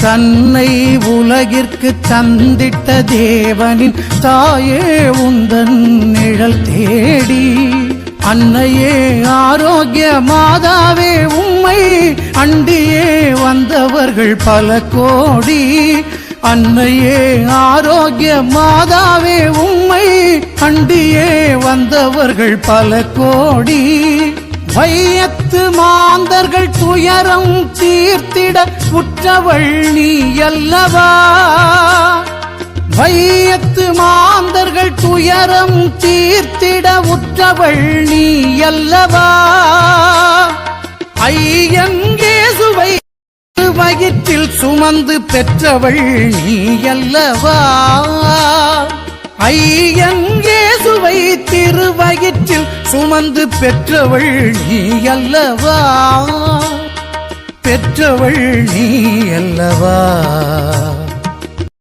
தன்னை உலகிற்கு தந்திட்ட தேவனின் தாயே உந்தன் நிழல் தேடி அன்னையே ஆரோக்கிய மாதாவே உம்மை அண்டியே வந்தவர்கள் பல கோடி அன்னையே ஆரோக்கிய மாதாவே உம்மை அண்டியே வந்தவர்கள் பல கோடி வையத்து மாந்தர்கள் துயரம் தீர்த்திட உற்றவள் நீ அல்லவா வையத்து மாந்தர்கள் துயரம் தீர்த்திட உற்றவள் நீ அல்லவா ஐயங்கேசுவை வயிற்றில் சுமந்து பெற்றவள் நீ அல்லவா ஐயங்கேசுவை திருவயிற்றில் சுமந்து பெற்றவள் நீ அல்லவா பெற்றவள் நீ அல்லவா